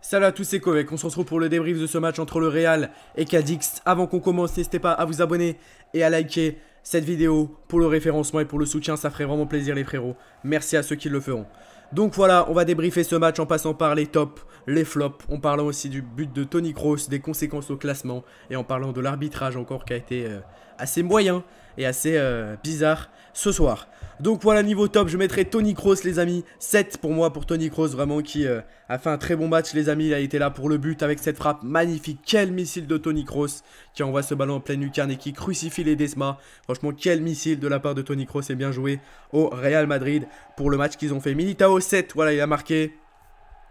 Salut à tous, c'est Kovek, on se retrouve pour le débrief de ce match entre le Real et Cadix. Avant qu'on commence, n'hésitez pas à vous abonner et à liker cette vidéo pour le référencement et pour le soutien, ça ferait vraiment plaisir les frérots. Merci à ceux qui le feront. Donc voilà, on va débriefer ce match en passant par les tops, les flops, en parlant aussi du but de Toni Kroos, des conséquences au classement et en parlant de l'arbitrage encore qui a été assez moyen et assez bizarre ce soir. Donc voilà, niveau top, je mettrai Toni Kroos les amis, 7 pour moi pour Toni Kroos vraiment qui a fait un très bon match les amis, il a été là pour le but avec cette frappe magnifique, quel missile de Toni Kroos qui envoie ce ballon en pleine lucarne et qui crucifie les Desma. Franchement quel missile de la part de Toni Kroos et bien joué au Real Madrid pour le match qu'ils ont fait. Militao 7, voilà il a marqué.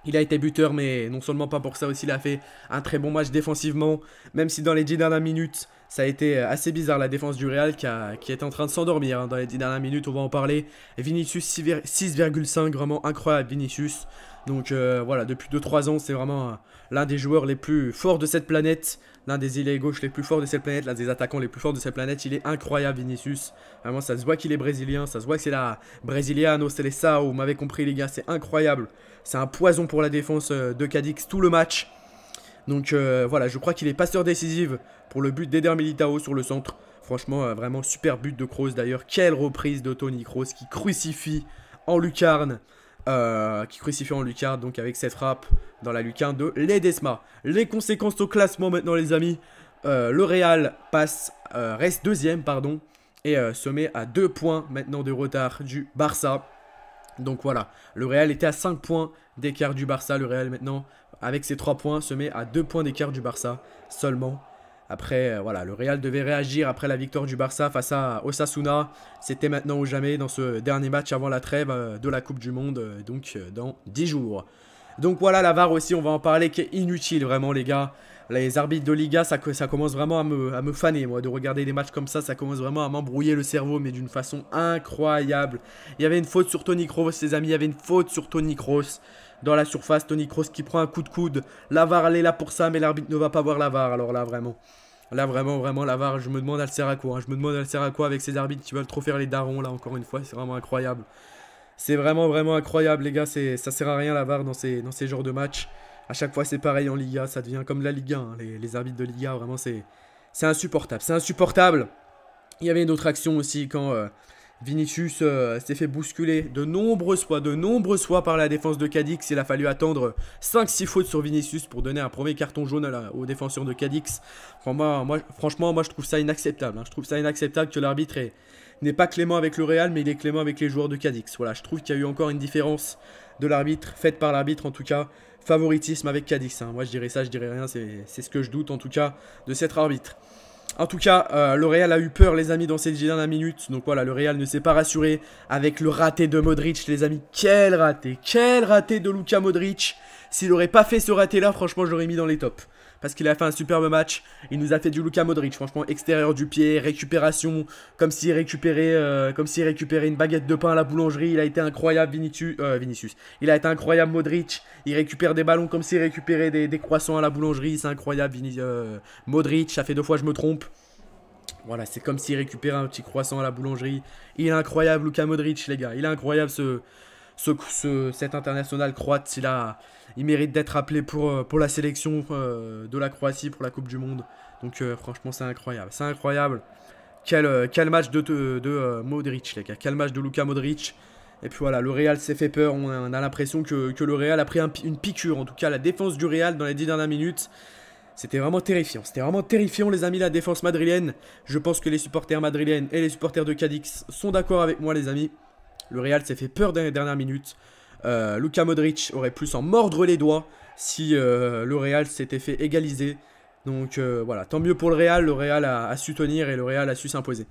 Il a été buteur, mais non seulement pas pour ça aussi, il a fait un très bon match défensivement. Même si dans les 10 dernières minutes, ça a été assez bizarre la défense du Real qui est en train de s'endormir. Hein. Dans les 10 dernières minutes, on va en parler. Et Vinicius 6,5, vraiment incroyable Vinicius. Donc voilà, depuis 2-3 ans, c'est vraiment l'un des joueurs les plus forts de cette planète. L'un des ailiers gauche les plus forts de cette planète, l'un des attaquants les plus forts de cette planète. Il est incroyable Vinicius. Vraiment, ça se voit qu'il est brésilien, ça se voit que c'est la Brasiliano, c'est les Sao, vous m'avez compris les gars, c'est incroyable. C'est un poison pour la défense de Cadix tout le match. Donc voilà, je crois qu'il est passeur décisif pour le but d'Eder Militao sur le centre. Franchement, vraiment super but de Kroos d'ailleurs. Quelle reprise de Toni Kroos qui crucifie en lucarne. Donc avec cette frappe dans la lucarne de Ledesma. Les conséquences au classement maintenant les amis. Le Real reste deuxième pardon. Et se met à 2 points maintenant de retard du Barça. Donc voilà, le Real était à 5 points d'écart du Barça. Le Real maintenant, avec ses 3 points, se met à 2 points d'écart du Barça seulement. Après, voilà, le Real devait réagir après la victoire du Barça face à Osasuna. C'était maintenant ou jamais dans ce dernier match avant la trêve de la Coupe du Monde, donc dans 10 jours. Donc voilà, la VAR aussi, on va en parler, qui est inutile vraiment les gars. Les arbitres de Liga, ça commence vraiment à me faner, moi, de regarder des matchs comme ça. Ça commence vraiment à m'embrouiller le cerveau, mais d'une façon incroyable. Il y avait une faute sur Toni Kroos, les amis, il y avait une faute sur Toni Kroos. Dans la surface, Toni Kroos qui prend un coup de coude. La VAR, elle est là pour ça, mais l'arbitre ne va pas voir la VAR, alors là, vraiment. Là, vraiment, la VAR, je me demande elle sert à quoi. Hein. Je me demande elle sert à quoi avec ces arbitres qui veulent trop faire les darons, là, encore une fois. C'est vraiment incroyable. C'est vraiment incroyable, les gars. Ça sert à rien, la VAR, dans ces genres de matchs. À chaque fois, c'est pareil en Liga. Ça devient comme la Liga. Hein. Les arbitres de Liga, vraiment, c'est insupportable. C'est insupportable. Il y avait une autre action aussi quand Vinicius s'est fait bousculer de nombreuses fois par la défense de Cadix. Il a fallu attendre 5-6 fautes sur Vinicius pour donner un premier carton jaune aux défenseurs de Cadix. Franchement, moi, je trouve ça inacceptable. Hein. Je trouve ça inacceptable que l'arbitre n'est pas clément avec le Real, mais il est clément avec les joueurs de Cadix. Voilà, je trouve qu'il y a eu encore une différence de l'arbitre, faite par l'arbitre en tout cas, favoritisme avec Cadix. Hein. Moi je dirais ça, je dirais rien, c'est ce que je doute en tout cas de cet arbitre. En tout cas, le Real a eu peur les amis dans ces 10 dernières minutes. Donc voilà, le Real ne s'est pas rassuré avec le raté de Modric les amis. Quel raté de Luka Modric. S'il n'aurait pas fait ce raté là, franchement je l'aurais mis dans les tops. Parce qu'il a fait un superbe match. Il nous a fait du Luka Modric. Franchement, extérieur du pied, récupération. Comme s'il récupérait une baguette de pain à la boulangerie. Il a été incroyable, Vinicius. Il a été incroyable, Modric. Il récupère des ballons comme s'il récupérait des croissants à la boulangerie. C'est incroyable, Modric. Ça fait 2 fois, je me trompe. Voilà, c'est comme s'il récupérait un petit croissant à la boulangerie. Il est incroyable, Luka Modric, les gars. Il est incroyable, cet international croate. Il mérite d'être appelé pour la sélection de la Croatie pour la Coupe du Monde. Donc franchement c'est incroyable. C'est incroyable. Quel match de Modric les gars. Quel match de Luka Modric. Et puis voilà, le Real s'est fait peur. On a l'impression que le Real a pris une piqûre. En tout cas la défense du Real dans les 10 dernières minutes. C'était vraiment terrifiant. C'était vraiment terrifiant les amis la défense madrilène. Je pense que les supporters madrilènes et les supporters de Cadix sont d'accord avec moi les amis. Le Real s'est fait peur dans les dernières minutes. Luka Modric aurait pu s'en mordre les doigts si le Real s'était fait égaliser. Donc voilà, tant mieux pour le Real a su tenir et le Real a su s'imposer.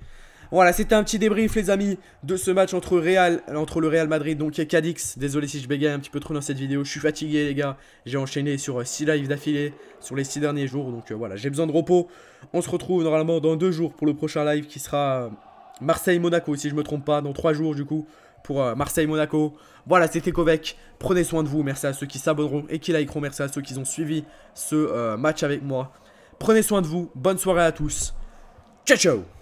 Voilà, c'était un petit débrief les amis de ce match entre le Real Madrid donc et Cadix. Désolé si je bégaye un petit peu trop dans cette vidéo, je suis fatigué les gars. J'ai enchaîné sur 6 lives d'affilée sur les 6 derniers jours. Donc voilà, j'ai besoin de repos. On se retrouve normalement dans 2 jours pour le prochain live qui sera Marseille-Monaco si je me trompe pas, dans 3 jours du coup. Pour Marseille-Monaco. Voilà, c'était Kovek. Prenez soin de vous. Merci à ceux qui s'abonneront et qui likeront. Merci à ceux qui ont suivi ce match avec moi. Prenez soin de vous. Bonne soirée à tous. Ciao, ciao.